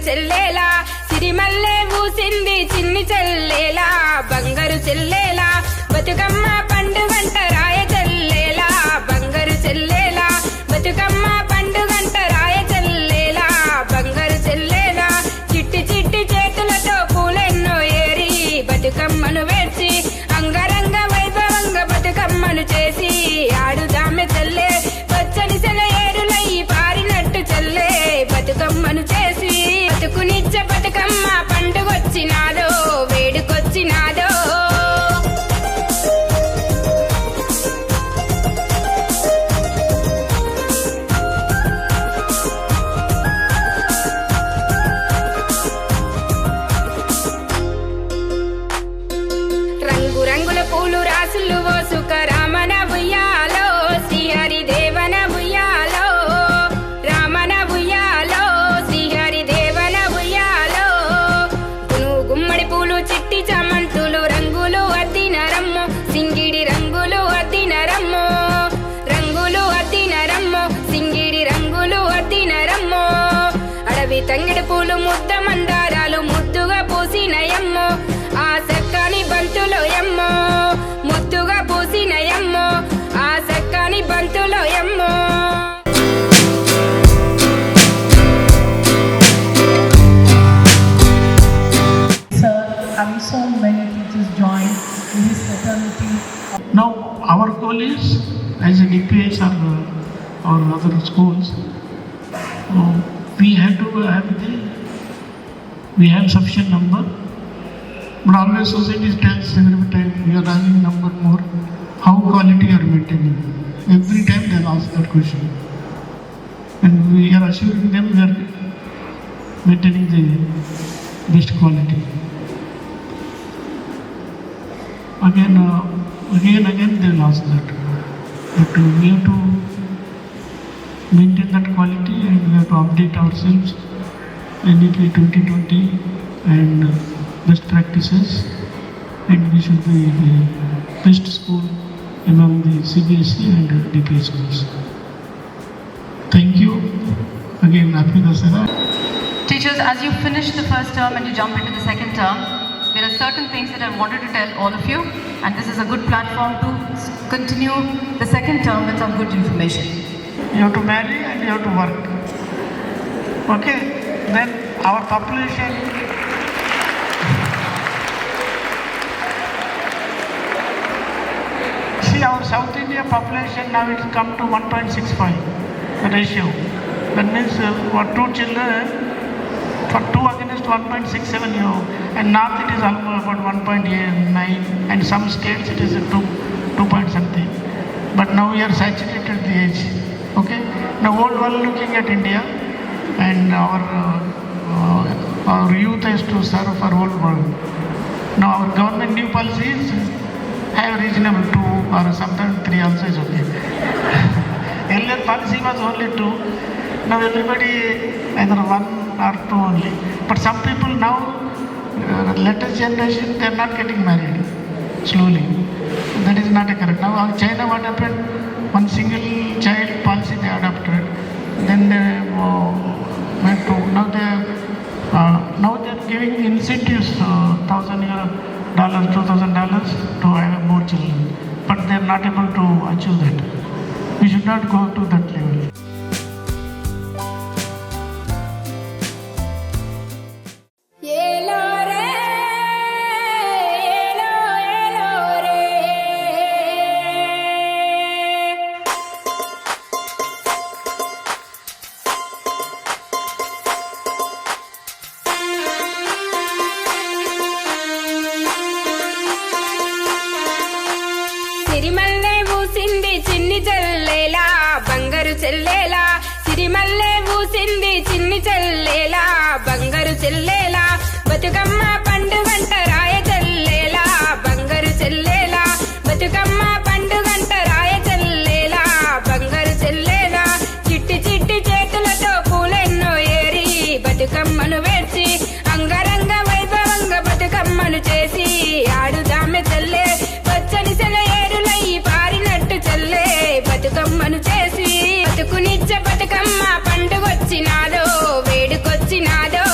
చెల్లేలా సిరిమల్లె పూసింది చిన్ని చెల్లేలా బంగారు చెల్లేలా బతుకమ్మ పండుగంట రాయ చెల్లేలా బంగారు చెల్లేలా బతుకమ్మ పండుగంట రాయ చెల్లేలా బంగారు చెల్లేలా చిట్టి చిట్టి చేతులతో పూలెన్నో ఏరి బతుకమ్మను వేర్చి అంగరంగ వైభవంగా బతుకమ్మను చేసి ఆడుదామె చెల్లే పచ్చని సెల ఏరులై పారినట్టు చెల్లే బతుకమ్మను చేసి బతుకునిచ్చ బతుకమ్మ పండుగొచ్చినాదో వేడుకొచ్చినాదో రంగు రంగుల పూలు రాసులు ఓసుక రామన ఉయ్యాలో శ్రీహరి దేవన ఉయ్యాలో రామన ఉయ్యాలో శ్రీహరి దేవన ఉయ్యాలో గుమ్మడి పూలు చిట్టి చామంతులు రంగులు అద్దిన రమ్ము సింగిడి రంగులు అద్దిన రమ్ము రంగులు అద్దిన రమ్ము సింగిడి రంగులు అద్దిన రమ్ము అడవి తంగిడి పూలు ముద్ద మందారాలు ముద్దుగా పూసినయమ్మో ఆ సక్కని బంతులో ఎమ్మో ముద్దుగా పూసినయమ్మో ఆ సక్కని బంతులో ఎమ్మో So many teachers joined in this fraternity. Now our goal is, as a DPH or other schools, we have sufficient number, but always society tells every time we are having number more, how quality you are maintaining. Every time they ask that question, and we are assuring them we are maintaining the best quality. Again they will ask that. But we have to maintain that quality and we have to update ourselves. NEP 2020 and best practices, and we should be the best school among the CBSE and DPS schools. Thank you. Again, happy Dasara. Teachers, as you finish the first term and you jump into the second term, there are certain things that I wanted to tell all of you, and this is a good platform to continue the second term with some good information. You have to marry and you have to work. Okay? Then our population, see our South India population now it's come to 1.65, the ratio. That means for 2 children, for 2 against 1.67 you, and north it is almost about 1.9, and some states it is 2 point something. But now we are saturated the age. Okay? Now whole world looking at India, and our youth has to serve for whole world. Now our government new policies have reasonable 2 or sometimes 3 also is okay. Earlier policy was only 2. Now everybody either 1 or 2 only. But some people now, latest generation, they are not getting married slowly. That is not a correct. Now China, what happened? One single child policy they adopted. Then they went to, now they are giving incentives, $1,000, $2,000 to have more children. But they are not able to achieve that. We should not go to that level. సిరిమల్లె పూసింది చిన్ని చెల్లేలా బంగారు చెల్లేలా సిరిమల్లె పూసింది చిన్ని చెల్లేలా బంగారు చెల్లేలా బతుకమ్మ పండుగంట రాయ చెల్లేలా బంగారు చెల్లేలా బతుకమ్మ పండుగంట రాయ చెల్లేలా బంగారు చెల్లేలా చిట్టి చిట్టి చేతులతో పూలెన్నో ఏరి బతుకమ్మను వేర్చి అంగరంగ వైభవంగా బతుకమ్మను చేసి ఆడుదామె చెల్లే పచ్చని సెల ఏరులై పారినట్టు చెల్లే బతుకమ్మను చేసి బతుకునిచ్చ బతుకమ్మ పండుగొచ్చినాదో వేడుకొచ్చినాదో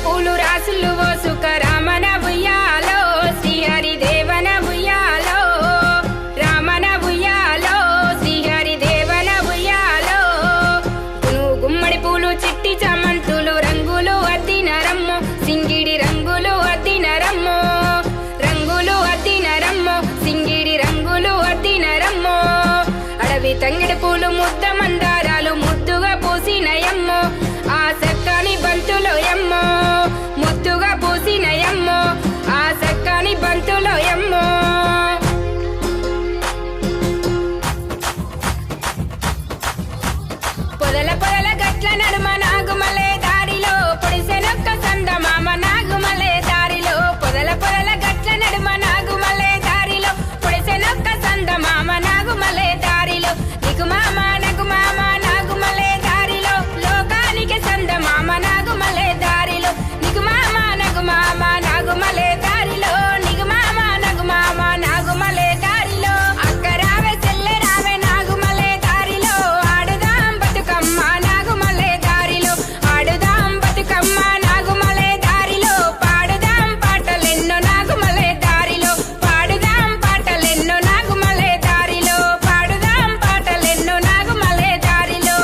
పూలు రాసులు ఓ సుఖరామన ఉయ్యాలో శ్రీహరి దేవన ఉయ్యాలో రామన ఉయ్యాలో శ్రీహరి దేవన ఉయ్యాలో గుమ్మడి పూలు చిట్టి చామంతులు రంగులు అద్దిన రమ్ము సింగిడి రంగులు అద్దిన రమ్ము రంగులు అద్దిన రమ్ము సింగిడి రంగులు అద్దిన రమ్ము అడవి తంగిడి పూలు ముద్ద మందారాలు ముద్దుగా పూసినయమ్మో ఆ సక్కని బంతులో ఎమ్మో ముద్దుగా పూసినయమ్మో ఆ సక్కని బంతులో ఎమ్మో పొదల పొదల గట్ల నడుమ నాగుమలే దారిలో పొడిసెనొక్క సందమామ నాగుమలే దారిలో పొదల పొదల గట్ల నడుమ నాగుమలే దారిలో పొడిసెనొక్క సందమామ నాగుమలే దారిలో నీకు మామ నాకు మామ నాగుమలే దారిలో లోకానికి సందమామ నాగుమలే దారిలో నీకు మామ నాకు మామ నాగుమలే దారిలో నీకు మామ నాకు మామ నాగుమలే దారిలో అక్క రావే చెల్లె రావే నాగుమలే దారిలో ఆడుదాం బతుకమ్మ నాగుమలే దారిలో ఆడుదాం బతుకమ్మ నాగుమలే దారిలో పాడుదాం పాటలెన్నో నాగుమలే దారిలో పాడుదాం పాటలెన్నో నాగుమలే దారిలో పాడుదాం పాటలెన్నో నాగుమలే దారిలో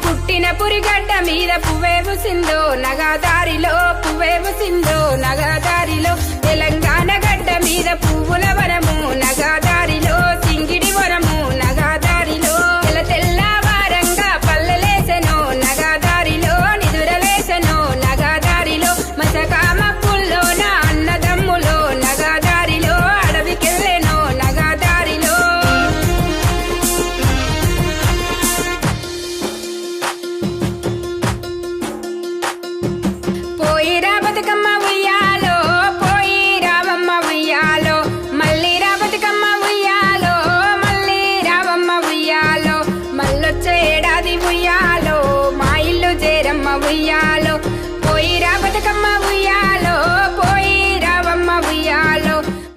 పుట్టిన పురిగడ్డ మీద పువ్వేవు సిందో నగాదారిలో పువ్వేవు సిందో నగాదారిలో తెలంగాణ గడ్డ మీద పువ్వుల వనము నగాదారిలో సింగిడి వనము నగాదారిలో తెల్ల తెల్లవారంగా పల్లెలేసెనో నగాదారిలో నిదురలేసెనో నగాదారిలో మసకామ పుల్లోన అన్నదమ్ములో నగాదారిలో అడవికెళ్ళెనో నగాదారిలో పోయిరా బతుకమ్మ ఉయ్యాలో పోయి రావమ్మ ఉయ్యాలో మళ్ళీ రా బతుకమ్మ ఉయ్యాలో మళ్ళీ రావమ్మ ఉయ్యాలో మళ్ళొచ్చే ఏడాది ఉయ్యాలో మా ఇల్లు చేరమ్మ ఉయ్యాలో